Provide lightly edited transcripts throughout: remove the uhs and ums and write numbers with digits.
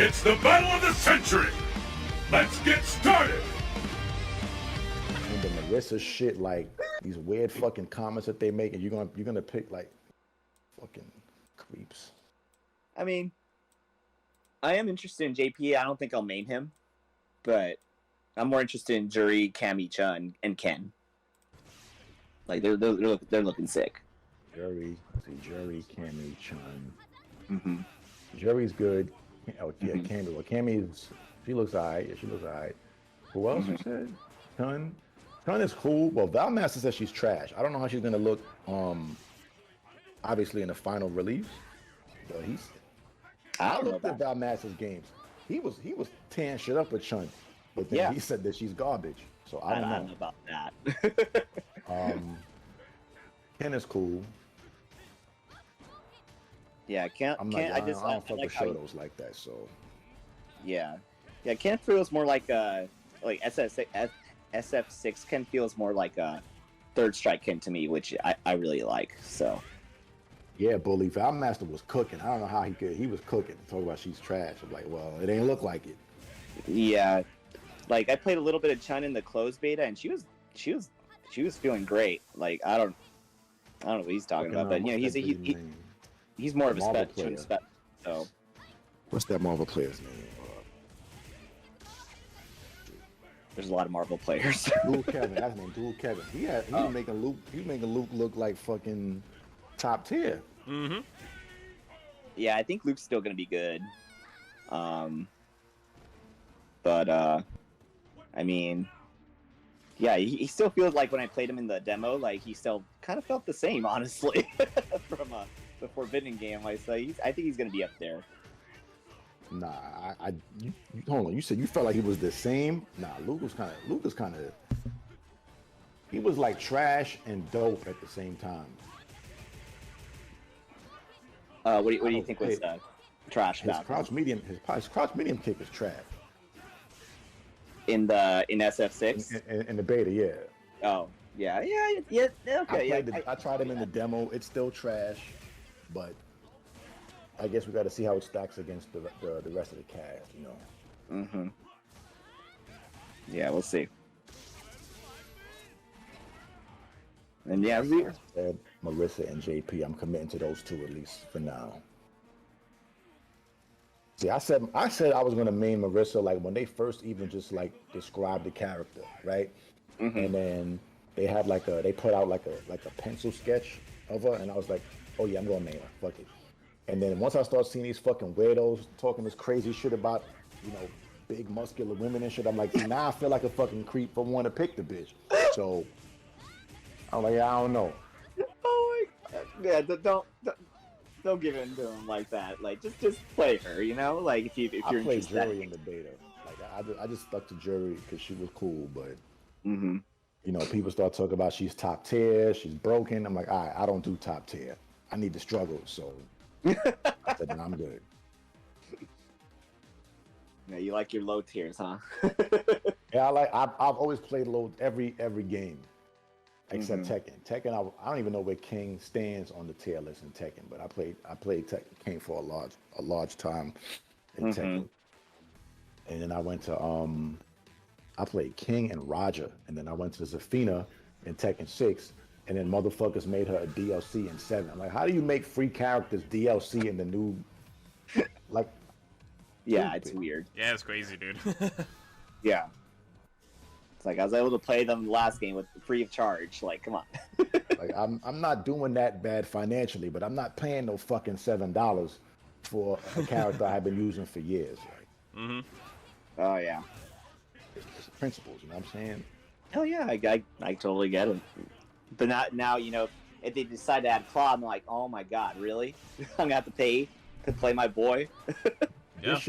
It's the battle of the century. Let's get started. And the Marissa shit, like these weird fucking comments that they make, and you're gonna pick like fucking creeps. I mean, I am interested in JP. I don't think I'll main him, but I'm more interested in Juri, Cammy, Chun, and Ken. Like they're looking sick. Juri, Cammy, Chun. Mm-hmm. Juri's good. Oh yeah, Cammy. Well, Cammy's she looks alright. Yeah, she looks alright. Who else you said? Chun. Chun is cool. Well, Valmaster says she's trash. I don't know how she's gonna look. Obviously in the final release, but I looked at Valmaster's games. He was tearing shit up with Chun, but then he said that she's garbage. So I don't know about that. Ken is cool. Yeah, I don't fuck with Shotos like that. So yeah, Ken feels more like SF6 Ken feels more like a third strike Ken to me, which I really like. So yeah, Bully Valmaster was cooking. I don't know how he was cooking. Talk about she's trash. I'm like, well, it ain't look like it. Yeah, like I played a little bit of Chun in the closed beta, and she was feeling great. Like I don't know what he's talking about, but you know he's more of a spec. So what's that Marvel player's name? There's a lot of Marvel players. Dual Kevin, that's his name. Dual Kevin. He was making Luke look like fucking top tier. Mm-hmm. Yeah, I think Luke's still gonna be good. But I mean, yeah, he still feels like when I played him in the demo, like he still kind of felt the same, honestly, from the Forbidden game. I think he's gonna be up there. Nah, you hold on. You said you felt like he was the same. Nah, Luke was kind of. He was like trash and dope at the same time. What do you think was trash about him? His crouch medium kick is trash. In SF6? In the beta, yeah. Oh, yeah, okay. I tried him in the demo. It's still trash, but I guess we got to see how it stacks against the rest of the cast, you know. Mm-hmm. Yeah, we'll see. And yeah, Marissa and JP, I'm committing to those two at least for now. See, I said I was gonna main Marissa like when they first even just like described the character, right? Mm-hmm. And then they put out like a pencil sketch of her, and I was like, oh yeah, I'm gonna main her, fuck it. And then once I start seeing these fucking weirdos talking this crazy shit about, you know, big muscular women and shit, I'm like, see, now I feel like a fucking creep for wanting to pick the bitch. So I'm like, I don't know. Oh my god! Yeah, don't give in to him like that. Like, just play her, you know. Like, if you're I played interested. Jury in the beta. Like, I just stuck to Jury because she was cool, but mm-hmm. You know, people start talking about she's top tier, she's broken. I'm like, all right, I don't do top tier. I need to struggle, so I said, I'm good. Yeah, you like your low tiers, huh? Yeah, I've always played low every game. Except Tekken. Tekken, I don't even know where King stands on the tier list in Tekken, but I played King for a large time in Tekken. And then I went to I played King and Roger, and then I went to Zafina in Tekken 6, and then motherfuckers made her a DLC in 7. I'm like, how do you make free characters DLC in the new like yeah, it's weird. Yeah, it's crazy, dude. Yeah. It's like I was able to play them last game with free of charge. Like, come on. Like I'm not doing that bad financially, but I'm not paying no fucking $7 for a character I've been using for years. Right? Mm-hmm. Oh yeah. It's principles, you know what I'm saying? Hell yeah, I totally get it. But now you know, if they decide to add Claw, I'm like, oh my god, really? I'm gonna have to pay to play my boy. Yeah.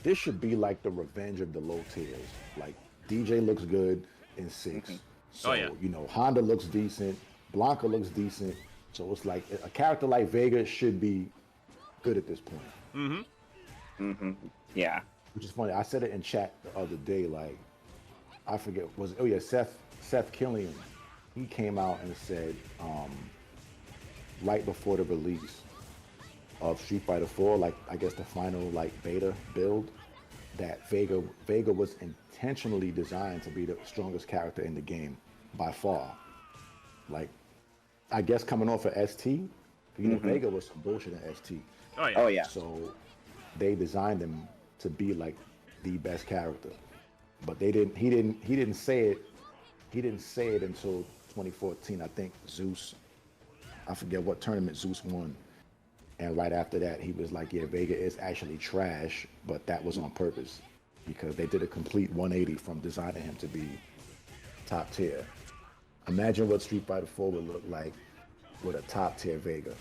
This should be like the revenge of the low tiers. Like DJ looks good in 6. So, you know, Honda looks decent. Blanca looks decent. So it's like a character like Vega should be good at this point. Yeah. Which is funny. I said it in chat the other day. Like, I forget. Seth Killian. He came out and said right before the release of Street Fighter 4, like I guess the final like beta build, that Vega was intentionally designed to be the strongest character in the game by far. Like, I guess coming off of ST, Vega was some bullshit in ST. Oh yeah. Oh yeah. So they designed him to be like the best character, but they didn't. He didn't say it. He didn't say it until 2014. I think Zeus. I forget what tournament Zeus won, and right after that, he was like, "Yeah, Vega is actually trash, but that was on purpose because they did a complete 180 from designing him to be top tier." Imagine what Street Fighter 4 would look like with a top tier Vega.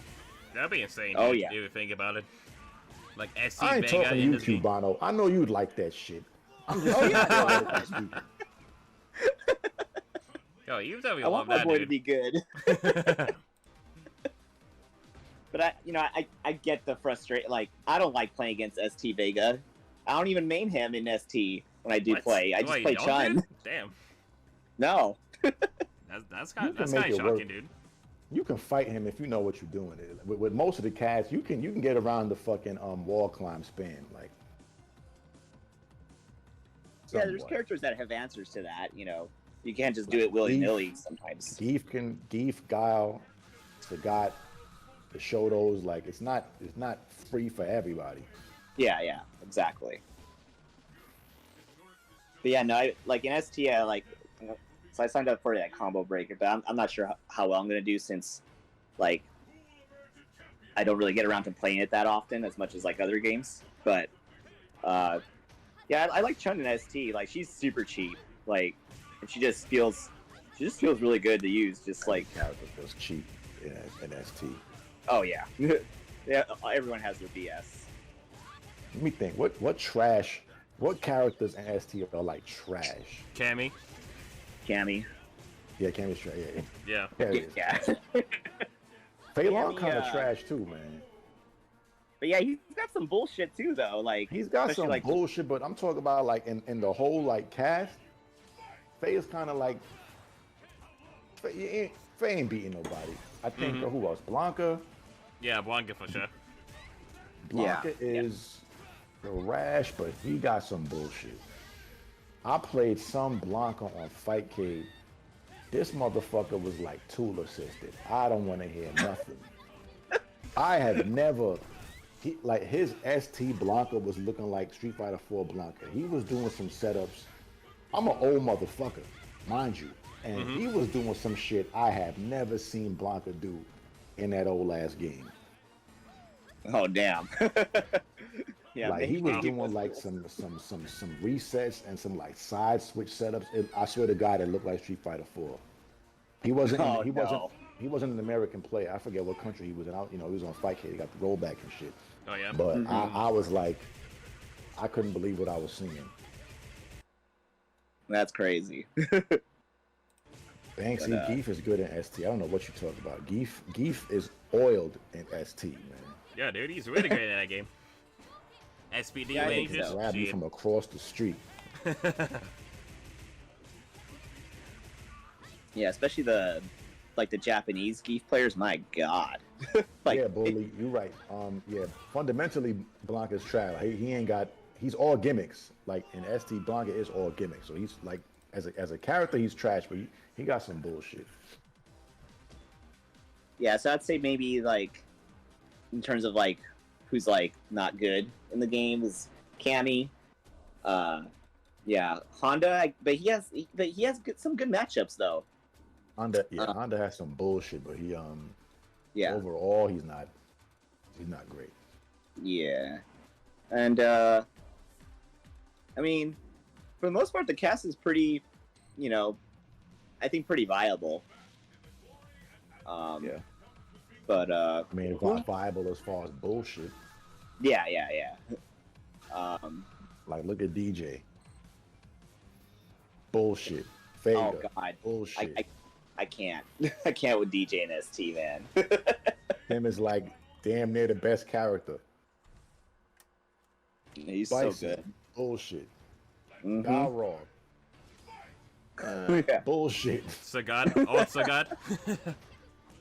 That'd be insane. Oh, dude, yeah. if you think about it. Like SC I ain't Vega talking in to this you, game. Bono. I know you'd like that shit. I'm just speaking. Yo, you tell me I love want my that, boy to dude. be good. But I get the frustration. Like, I don't like playing against ST Vega. I don't even main him in ST when I do What? play. I just Wait, play you don't, Chun. dude? Damn. No. That's You kind can of make it shocking, work. dude. You can fight him if you know what you're doing. With most of the cats, you can get around the fucking wall climb span. Like, Yeah, there's somewhat. characters that have answers to that. You know, you can't just do it willy nilly sometimes. Geef, Guile, Sagat, the Shotos. Like, it's not free for everybody. Yeah, exactly. But yeah, no, like in ST, so I signed up for that combo breaker, but I'm not sure how well I'm gonna do since, like, I don't really get around to playing it that often as much as like other games. But yeah, I like Chun in ST. Like, she's super cheap. Like, and she just feels really good to use. Just like, Character feels cheap in ST. oh yeah, yeah. Everyone has their BS. Let me think. What characters in ST are like trash? Cammy. Cammy. Yeah, Cammy's trash. Yeah. Yeah. There it is. Yeah. Fei Long Cammy, kind of trash too, man. But yeah, he's got some bullshit too, though. Like, He's got especially, some like, bullshit, but I'm talking about like in the whole like cast. Fei is kind of like Fei ain't beating nobody. I think who else? Blanca. Yeah, Blanca for sure. Blanca is the rash, but he got some bullshit. I played some Blanca on Fightcade. This motherfucker was like tool assisted. I don't want to hear nothing. I have never. Like, his ST Blanca was looking like Street Fighter 4 Blanca. He was doing some setups. I'm an old motherfucker, mind you. And he was doing some shit I have never seen Blanca do in that old ass game. oh damn. Yeah, Like, he was maybe doing like some resets and some like side switch setups. I swear to God, it looked like Street Fighter 4. He wasn't. Oh, he no. wasn't an American player. I forget what country he was in. He was on Fightcade. He got the rollback and shit. Oh yeah. But I was like, I couldn't believe what I was seeing. That's crazy. Banksy, But, Geef is good in ST. I don't know what you talk about. Geef is oiled in ST, man. Yeah, dude, he's really great in that game. SPD Yeah, I think ranges. so. Grab you shit. from across the street. Yeah, especially the Japanese Geef players. My God. Like, Yeah, Bully, you're right. Yeah, fundamentally, Blanca's trash. He ain't got. He's all gimmicks. Like, in ST, Blanca is all gimmicks. So he's like, as a character, he's trash, but he got some bullshit. yeah, so I'd say maybe like in terms of like who's like not good in the game is Cammy. Yeah, Honda, but he has some good matchups though. Honda has some bullshit, but Yeah, overall he's not great. yeah, and I mean, for the most part, the cast is pretty, I think pretty viable. Yeah. But I mean, viable as far as bullshit. yeah. Like, look at DJ. Bullshit. Vega. Oh God, Bullshit. I can't. I can't with DJ and ST, man. Him is like damn near the best character. He's Bison. so good. Bullshit. Mhm. Balrog. Yeah. Bullshit. Sagat. Old Sagat.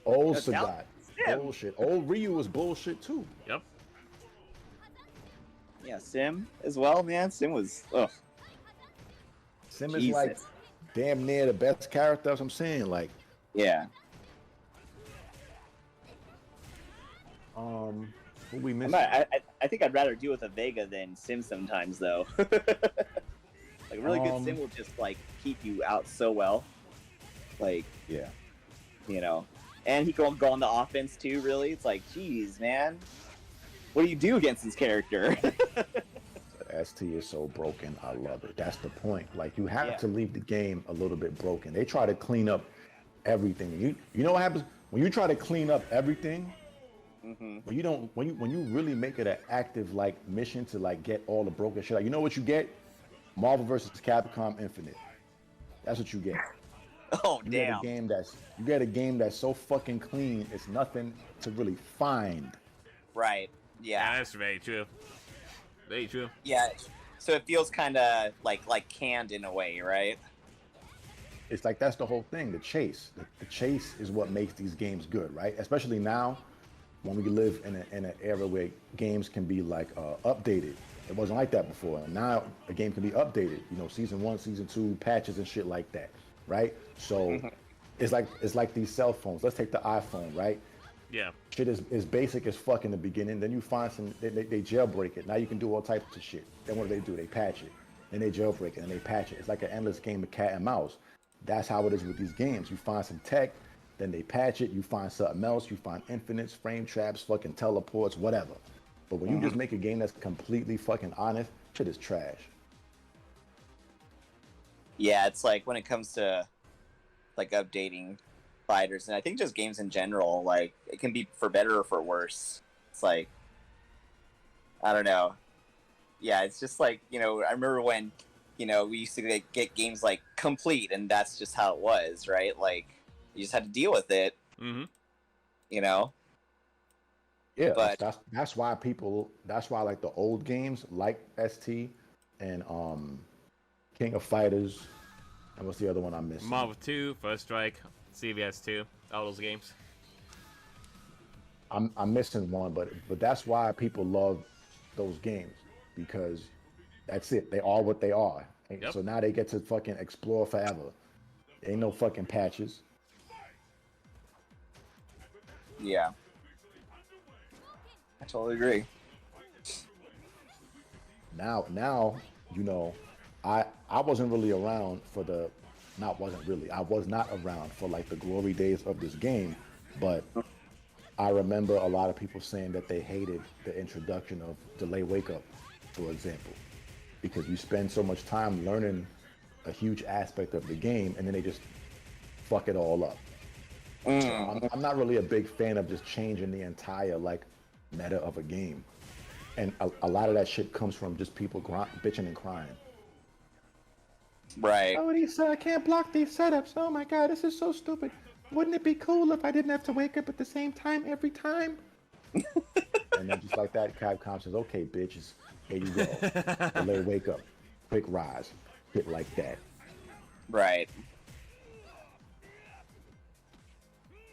Old That's Sagat. him. Bullshit. Old Ryu was bullshit too. Yep. Yeah, Sim as well, man. Sim was, ugh. Sim is like damn near the best character. That's what I'm saying. Like, Yeah. who we missing? I think I'd rather deal with a Vega than Sim sometimes, though. Like, a really good Sim will just, like, keep you out so well. Like, yeah. you know. And he can go on the offense, too, really. It's like, geez, man. What do you do against this character? ST is so broken. I love it. That's the point. Like, you have to leave the game a little bit broken. They try to clean up everything. You know what happens when you try to clean up everything? When you really make it an active like mission to like get all the broken shit. Like, you know what you get? Marvel vs. Capcom Infinite. That's what you get. Oh, you damn. Get a game that's so fucking clean. It's nothing to really find. Right. Yeah. That's very true. Very true. Yeah. So it feels kind of like canned in a way, right? It's like that's the whole thing. The chase. The chase is what makes these games good, right? Especially now, when we live in an era where games can be like updated. It wasn't like that before. And now a game can be updated. You know, season 1, season 2, patches and shit like that, right? So it's like these cell phones. Let's take the iPhone, right? Yeah. Shit is basic as fuck in the beginning. Then you find some, they jailbreak it. Now you can do all types of shit. Then what do? They patch it. Then they jailbreak it and they patch it. It's like an endless game of cat and mouse. That's how it is with these games. You find some tech, then they patch it. You find something else. You find infinites, frame traps, fucking teleports, whatever. But when you just make a game that's completely fucking honest, shit is trash. Yeah, it's like when it comes to like updating fighters, and I think just games in general, like it can be for better or for worse. It's like, I don't know. Yeah, it's just like, you know, I remember when, you know, we used to get games like complete, and that's just how it was, right? Like, you just had to deal with it. You know. Yeah, but that's why like the old games like ST and King of Fighters, and what's the other one I'm missing? Marvel 2, First Strike, CVS 2, all those games. I'm missing one, but that's why people love those games, because that's it. They are what they are. Yep. So now they get to fucking explore forever. Ain't no fucking patches. Yeah. I totally agree. Now, you know, I wasn't really around for the, I was not around for like the glory days of this game, but I remember a lot of people saying that they hated the introduction of Delay Wake Up, for example, because you spend so much time learning a huge aspect of the game and then they just fuck it all up. So I'm not really a big fan of just changing the entire like meta of a game, and a lot of that shit comes from just people bitching and crying. Right. Oh, I can't block these setups. Oh my god, this is so stupid. Wouldn't it be cool if I didn't have to wake up at the same time every time? And then just like that, Capcom says, okay, bitches, here you go. Delay wake up, quick rise, shit like that. Right.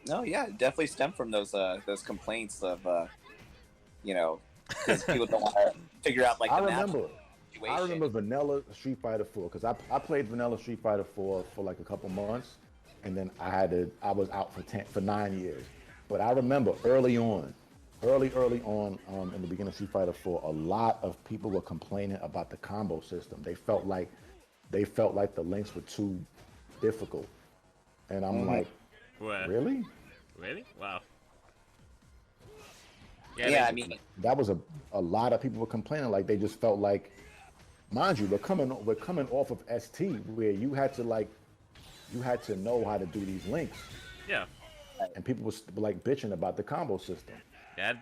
No, yeah, it definitely stemmed from those complaints of, you know, because people don't want to figure out like the natural situation. I remember vanilla Street Fighter 4, because I played vanilla Street Fighter 4 for like a couple months, and then I was out for 9 years. But I remember early on in the beginning of Street Fighter 4, a lot of people were complaining about the combo system. They felt like the links were too difficult, and I'm like, What? really? Really? Wow. Yeah, I mean, that was a lot of people were complaining, like they just felt like, mind you, we're coming off of ST where you had to know how to do these links. Yeah. And people were like bitching about the combo system. That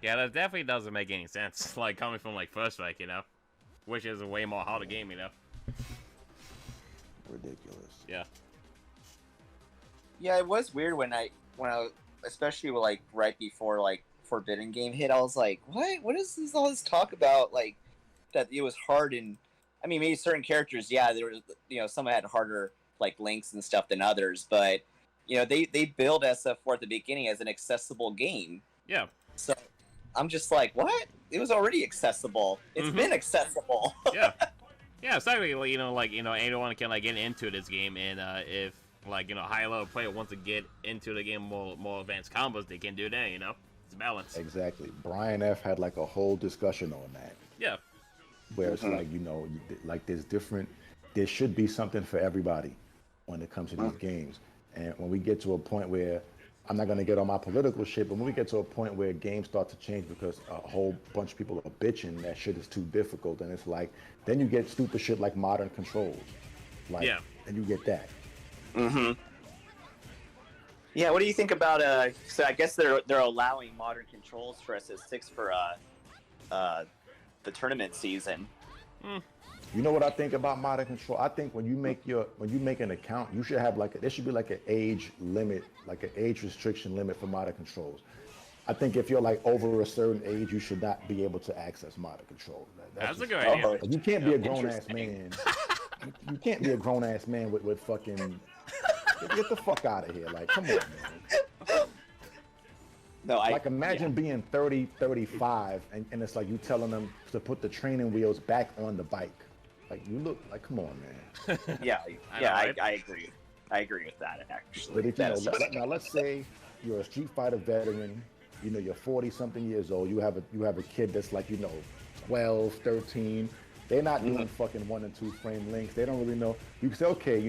definitely doesn't make any sense. Like coming from like First Strike, you know, which is a way more harder game, you know. Ridiculous. Yeah. Yeah, it was weird when I especially like right before like Forbidden game hit, I was like, what is this all this talk about, like that it was hard? And I mean, maybe certain characters, yeah, there was, you know, some had harder like links and stuff than others, but you know, they build SF4 at the beginning as an accessible game. Yeah. So I'm just like, what? it was already accessible. It's been accessible. Yeah. Yeah, it's actually, anyone can, like, get into this game, and, if, like, high-level player wants to get into the game, more advanced combos, they can do that, It's balanced. Exactly. Brian F. had, like, a whole discussion on that. Yeah. Where it's like, like, there should be something for everybody when it comes to these games. And when we get to a point where, I'm not going to get on my political shit, but when we get to a point where games start to change because a whole bunch of people are bitching that shit is too difficult, and it's like, then you get stupid shit like modern controls. Like, yeah. And you get that. Yeah, what do you think about, so I guess they're allowing modern controls for SS6 for, the tournament season. You know what I think about modern control? I think when you make an account, you should have there should be like an age limit, like an age restriction limit for modern controls. I think if you're like over a certain age, you should not be able to access modern control. That's a good idea. You can't be a grown ass man. You can't be a grown ass man with fucking. Get the fuck out of here! Like, come on, man. No, imagine being 30, 35, and it's like you telling them to put the training wheels back on the bike. Like, you look like, come on, man. I agree. I agree with that, actually. But if now let's say you're a Street Fighter veteran, you're 40-something years old, you have a kid that's like, 12, 13. They're not doing fucking 1 and 2 frame links. They don't really know. You can say, okay,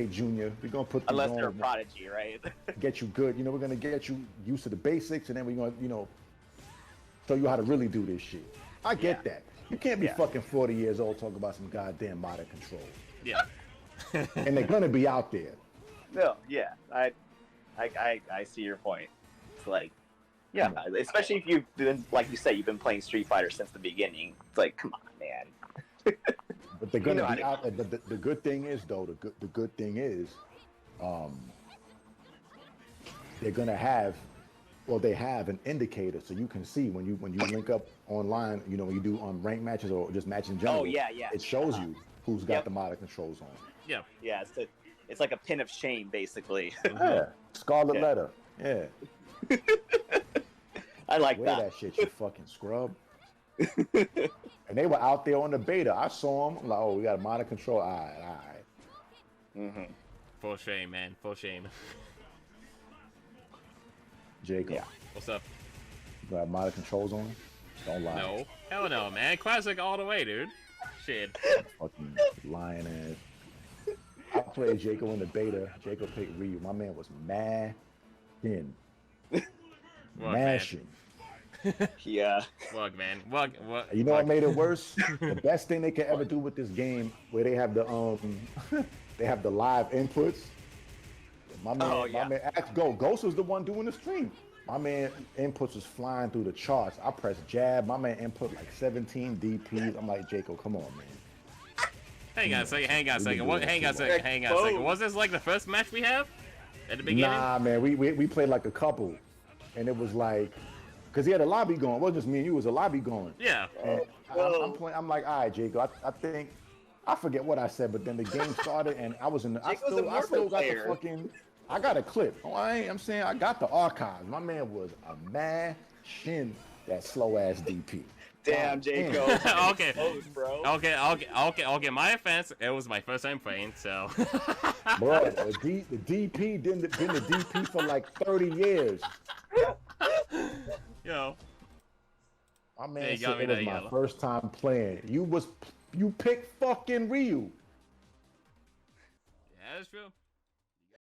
Junior, we're gonna put unless they're a prodigy, right? Get you good. We're gonna get you used to the basics, and then we're gonna, show you how to really do this shit. I get that. You can't be fucking 40 years old talking about some goddamn modern control. Yeah. And they're gonna be out there. No, yeah, I see your point. It's like, yeah, especially if you've been, like you said, you've been playing Street Fighter since the beginning. It's like, come on, man. But they're gonna be out there. The good thing is, though, the good thing is, they're gonna have. Well, they have an indicator, so you can see when you link up online. When you do ranked matches or just match in general. Oh yeah. It shows you who's got the modern controls on. Yeah. Yeah, it's like a pin of shame, basically. Yeah. Scarlet letter. Yeah. I like Wear that shit, you fucking scrub. And they were out there on the beta. I saw them. I'm like, oh, we got a modern control. All right. Full shame, man. Full shame. Jacob. Yeah. What's up? You got modern controls on? Don't lie. No. Hell no, man. Classic all the way, dude. Shit. Fucking lying ass. I played Jacob in the beta. Jacob picked Ryu. My man was mashing. Mashing. Yeah. What, man? What? You know what made it worse? The best thing they could ever do with this game, where they have the they have the live inputs. My man asked Ghost was the one doing the stream. My man inputs was flying through the charts. I pressed jab. My man input like 17 DPs. I'm like, Jacob, come on, man. Hang on a second. Hang on a second. Was this like the first match we have at the beginning? Nah, man. We played like a couple, and it was like, cause he had a lobby going. It wasn't just me and you. It was a lobby going. Yeah. And I'm playing. I'm like, all right, Jacob. I think I forget what I said, but then the game started, and I was in. I still got the fucking. I got a clip. Oh, I'm saying I got the archives. My man was a mashing that slow ass DP. Damn, Jacob. Okay. Bro. Okay. My offense. It was my first time playing, so. Bro, the DP been the DP for like 30 years. Yo. My man said it was my first time playing. You picked fucking Ryu. Yeah, that's true.